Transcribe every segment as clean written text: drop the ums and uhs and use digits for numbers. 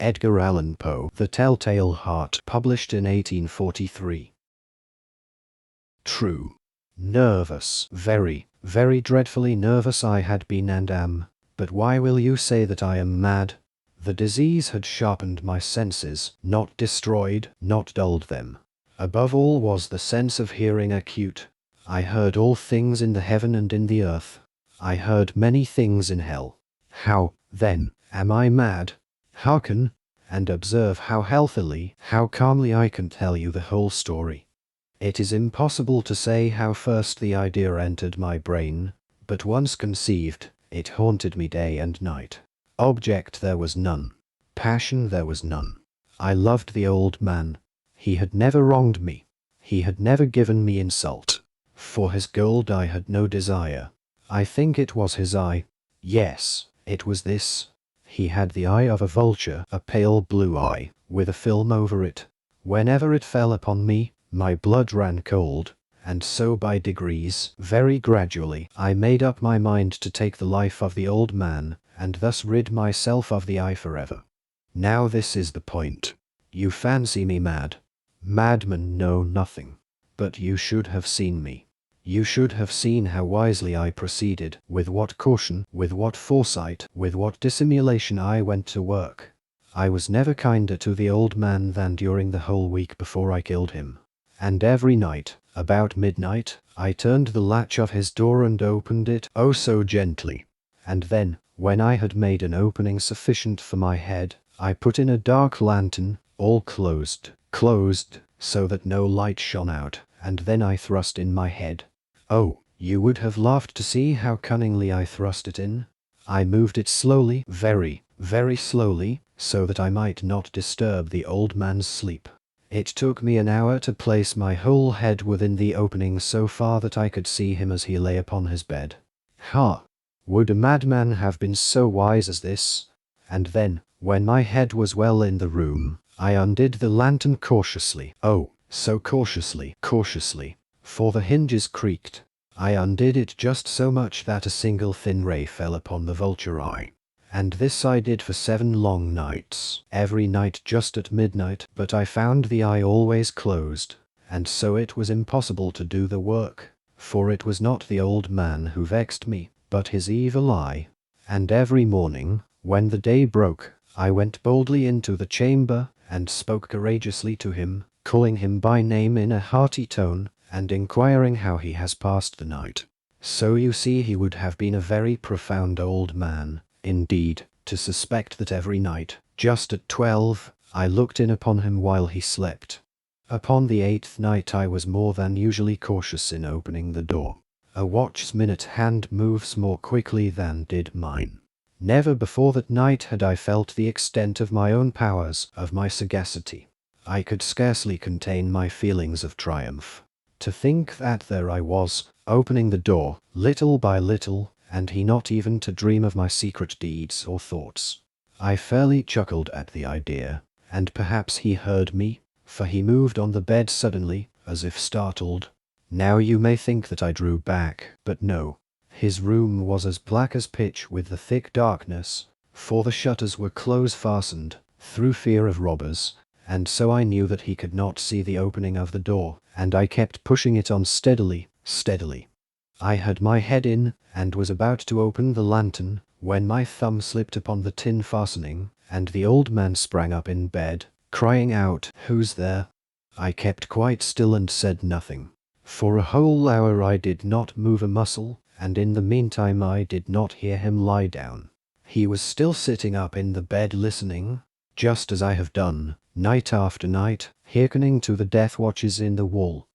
Edgar Allan Poe, The Telltale Heart, published in 1843. True. Nervous, very, very dreadfully nervous I had been and am, but why will you say that I am mad? The disease had sharpened my senses, not destroyed, not dulled them. Above all was the sense of hearing acute. I heard all things in the heaven and in the earth. I heard many things in hell. How, then, am I mad? Hearken, and observe how healthily, how calmly I can tell you the whole story. It is impossible to say how first the idea entered my brain, but once conceived, it haunted me day and night. Object there was none. Passion there was none. I loved the old man. He had never wronged me. He had never given me insult. For his gold I had no desire. I think it was his eye. Yes, it was this. He had the eye of a vulture, a pale blue eye, with a film over it. Whenever it fell upon me, my blood ran cold, and so by degrees, very gradually, I made up my mind to take the life of the old man, and thus rid myself of the eye forever. Now this is the point. You fancy me mad. Madmen know nothing. But you should have seen me. You should have seen how wisely I proceeded, with what caution, with what foresight, with what dissimulation I went to work. I was never kinder to the old man than during the whole week before I killed him. And every night, about midnight, I turned the latch of his door and opened it, oh so gently. And then, when I had made an opening sufficient for my head, I put in a dark lantern, all closed, so that no light shone out, and then I thrust in my head. Oh, you would have laughed to see how cunningly I thrust it in. I moved it slowly, very, very slowly, so that I might not disturb the old man's sleep. It took me an hour to place my whole head within the opening so far that I could see him as he lay upon his bed. Ha! Would a madman have been so wise as this? And then, when my head was well in the room, I undid the lantern cautiously, oh, so cautiously, for the hinges creaked. I undid it just so much that a single thin ray fell upon the vulture eye. And this I did for 7 long nights, every night just at midnight, but I found the eye always closed, and so it was impossible to do the work, for it was not the old man who vexed me, but his evil eye. And every morning, when the day broke, I went boldly into the chamber, and spoke courageously to him, calling him by name in a hearty tone, and inquiring how he has passed the night. So you see he would have been a very profound old man, indeed, to suspect that every night, just at 12, I looked in upon him while he slept. Upon the 8th night I was more than usually cautious in opening the door. A watch's minute hand moves more quickly than did mine. Never before that night had I felt the extent of my own powers, of my sagacity. I could scarcely contain my feelings of triumph. To think that there I was, opening the door, little by little, and he not even to dream of my secret deeds or thoughts. I fairly chuckled at the idea, and perhaps he heard me, for he moved on the bed suddenly, as if startled. Now you may think that I drew back, but no. His room was as black as pitch with the thick darkness, for the shutters were close-fastened, through fear of robbers, and so I knew that he could not see the opening of the door, and I kept pushing it on steadily. I had my head in, and was about to open the lantern, when my thumb slipped upon the tin fastening, and the old man sprang up in bed, crying out, "Who's there?" I kept quite still and said nothing. For a whole hour I did not move a muscle, and in the meantime I did not hear him lie down. He was still sitting up in the bed listening, just as I have done, night after night, hearkening to the death watches in the wall.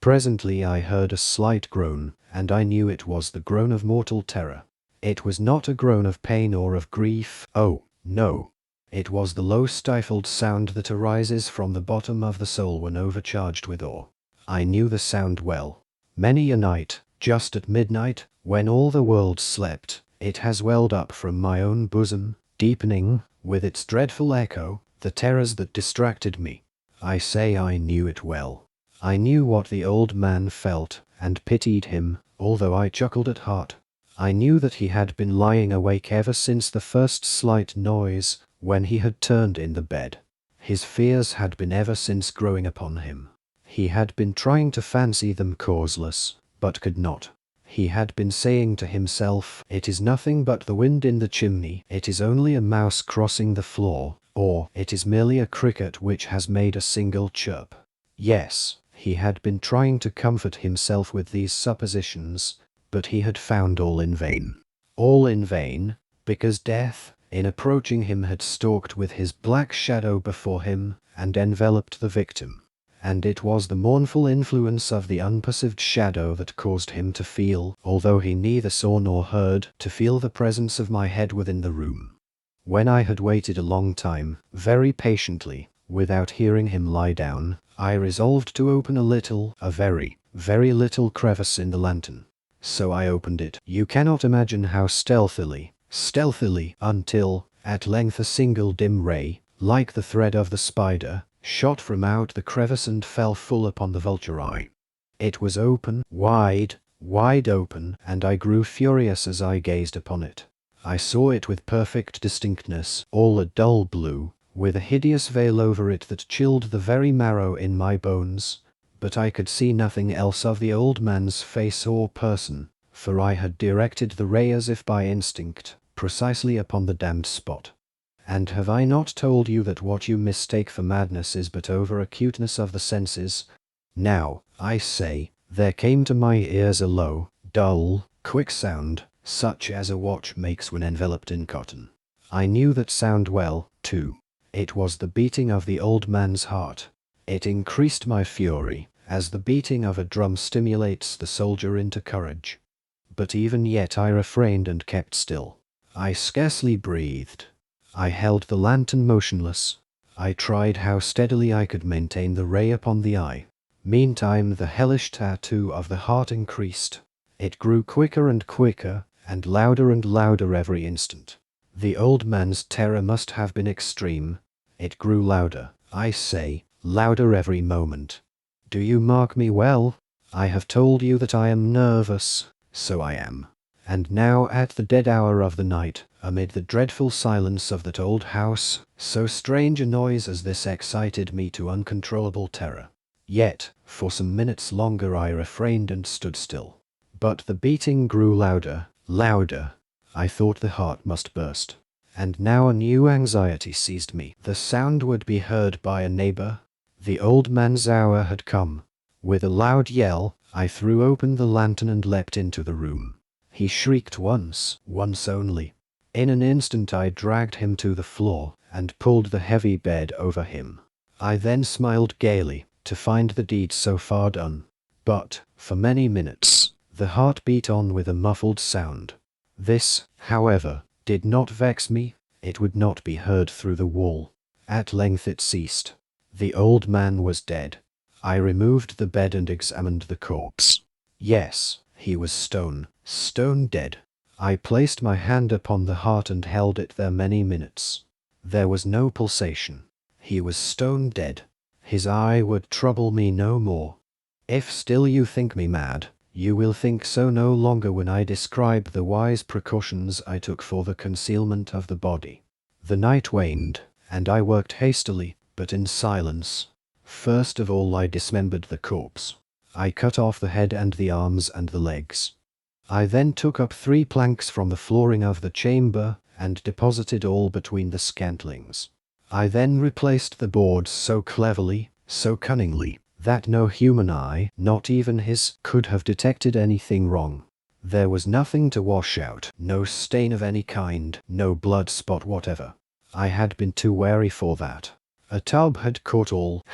Presently I heard a slight groan, and I knew it was the groan of mortal terror. It was not a groan of pain or of grief, oh, no. It was the low stifled sound that arises from the bottom of the soul when overcharged with awe. I knew the sound well. Many a night, just at midnight, when all the world slept, it has welled up from my own bosom, deepening, with its dreadful echo, the terrors that distracted me. I say I knew it well. I knew what the old man felt, and pitied him, although I chuckled at heart. I knew that he had been lying awake ever since the first slight noise, when he had turned in the bed. His fears had been ever since growing upon him. He had been trying to fancy them causeless, but could not. He had been saying to himself, "It is nothing but the wind in the chimney, it is only a mouse crossing the floor, or it is merely a cricket which has made a single chirp." Yes, he had been trying to comfort himself with these suppositions, but he had found all in vain. All in vain, because death, in approaching him, had stalked with his black shadow before him, and enveloped the victim. And it was the mournful influence of the unperceived shadow that caused him to feel, although he neither saw nor heard, to feel the presence of my head within the room. When I had waited a long time, very patiently, without hearing him lie down, I resolved to open a very, very little crevice in the lantern. So I opened it. You cannot imagine how stealthily, until, at length, a single dim ray, like the thread of the spider, shot from out the crevice and fell full upon the vulture eye. It was open, wide open, and I grew furious as I gazed upon it. I saw it with perfect distinctness, all a dull blue, with a hideous veil over it that chilled the very marrow in my bones, but I could see nothing else of the old man's face or person, for I had directed the ray as if by instinct, precisely upon the damned spot. And have I not told you that what you mistake for madness is but over-acuteness of the senses? Now, I say, there came to my ears a low, dull, quick sound, such as a watch makes when enveloped in cotton. I knew that sound well, too. It was the beating of the old man's heart. It increased my fury, as the beating of a drum stimulates the soldier into courage. But even yet I refrained and kept still. I scarcely breathed. I held the lantern motionless. I tried how steadily I could maintain the ray upon the eye. Meantime the hellish tattoo of the heart increased. It grew quicker and quicker, and louder every instant. The old man's terror must have been extreme. It grew louder, I say, louder every moment. Do you mark me well? I have told you that I am nervous. So I am. And now at the dead hour of the night, amid the dreadful silence of that old house, so strange a noise as this excited me to uncontrollable terror. Yet, for some minutes longer I refrained and stood still. But the beating grew louder. I thought the heart must burst. And now a new anxiety seized me. The sound would be heard by a neighbor. The old man's hour had come. With a loud yell, I threw open the lantern and leapt into the room. He shrieked once only. In an instant I dragged him to the floor, and pulled the heavy bed over him. I then smiled gaily, to find the deed so far done. But, for many minutes, the heart beat on with a muffled sound. This, however, did not vex me. It would not be heard through the wall. At length it ceased. The old man was dead. I removed the bed and examined the corpse. Yes, he was stone dead. I placed my hand upon the heart and held it there many minutes. There was no pulsation. He was stone dead. His eye would trouble me no more. If still you think me mad, you will think so no longer when I describe the wise precautions I took for the concealment of the body. The night waned, and I worked hastily, but in silence. First of all I dismembered the corpse. I cut off the head and the arms and the legs. I then took up 3 planks from the flooring of the chamber, and deposited all between the scantlings. I then replaced the boards so cleverly, so cunningly, that no human eye, not even his, could have detected anything wrong. There was nothing to wash out, no stain of any kind, no blood spot whatever. I had been too wary for that. A tub had caught all.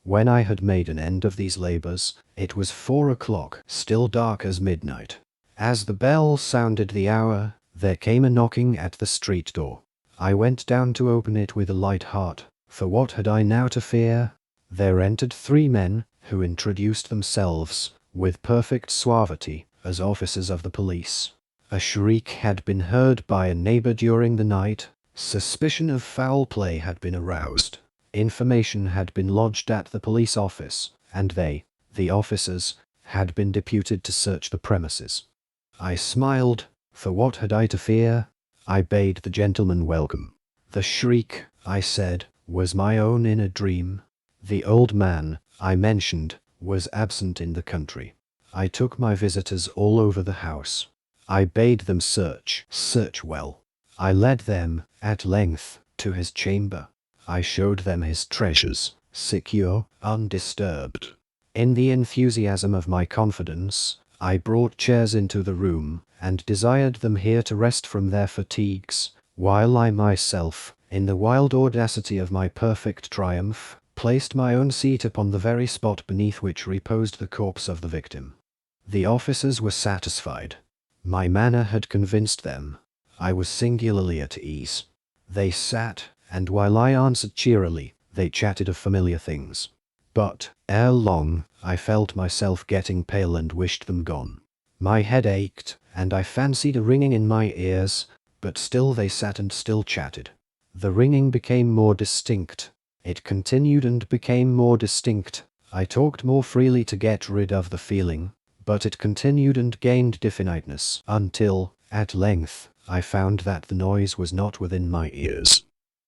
When I had made an end of these labors, it was 4 o'clock, still dark as midnight. As the bell sounded the hour, there came a knocking at the street door. I went down to open it with a light heart, for what had I now to fear? There entered 3 men, who introduced themselves, with perfect suavity, as officers of the police. A shriek had been heard by a neighbor during the night. Suspicion of foul play had been aroused. Information had been lodged at the police office, and they, the officers, had been deputed to search the premises. I smiled, for what had I to fear? I bade the gentleman welcome. The shriek, I said, was my own inner dream. The old man, I mentioned, was absent in the country. I took my visitors all over the house. I bade them search well. I led them, at length, to his chamber. I showed them his treasures, secure, undisturbed. In the enthusiasm of my confidence, I brought chairs into the room, and desired them here to rest from their fatigues, while I myself, in the wild audacity of my perfect triumph, placed my own seat upon the very spot beneath which reposed the corpse of the victim. The officers were satisfied. My manner had convinced them. I was singularly at ease. They sat, and while I answered cheerily, they chatted of familiar things. But, ere long, I felt myself getting pale and wished them gone. My head ached, and I fancied a ringing in my ears, but still they sat and still chatted. The ringing became more distinct. It continued and became more distinct. I talked more freely to get rid of the feeling, but it continued and gained definiteness, until, at length, I found that the noise was not within my ears.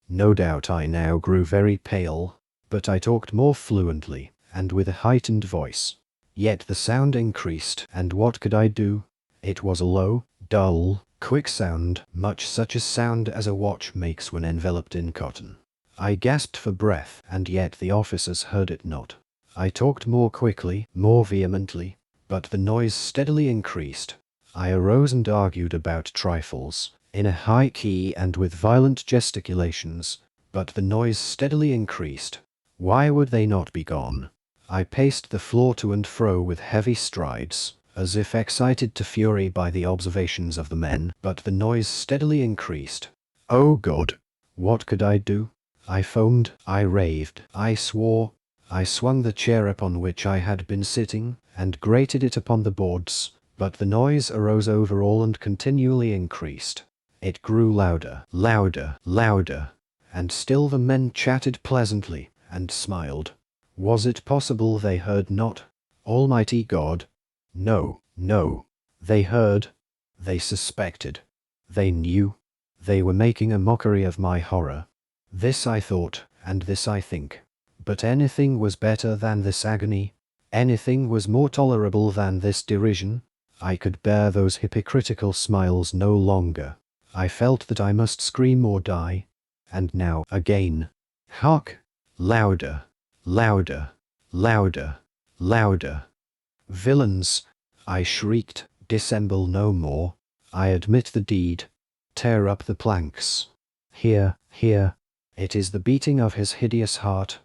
No doubt I now grew very pale, but I talked more fluently, and with a heightened voice. Yet the sound increased, and what could I do? It was a low, dull, quick sound, much such a sound as a watch makes when enveloped in cotton. I gasped for breath, and yet the officers heard it not. I talked more quickly, more vehemently, but the noise steadily increased. I arose and argued about trifles, in a high key and with violent gesticulations, but the noise steadily increased. Why would they not be gone? I paced the floor to and fro with heavy strides, as if excited to fury by the observations of the men, but the noise steadily increased. Oh God! What could I do? I foamed, I raved, I swore. I swung the chair upon which I had been sitting, and grated it upon the boards, but the noise arose over all and continually increased. It grew louder, louder, louder, and still the men chatted pleasantly, and smiled. Was it possible they heard not? Almighty God! No, no. They heard. They suspected. They knew. They were making a mockery of my horror. This I thought, and this I think. But anything was better than this agony. Anything was more tolerable than this derision. I could bear those hypocritical smiles no longer. I felt that I must scream or die. And now, again. Hark! Louder, louder, louder, louder. Villains! I shrieked, dissemble no more. I admit the deed. Tear up the planks. Here, here. It is the beating of his hideous heart.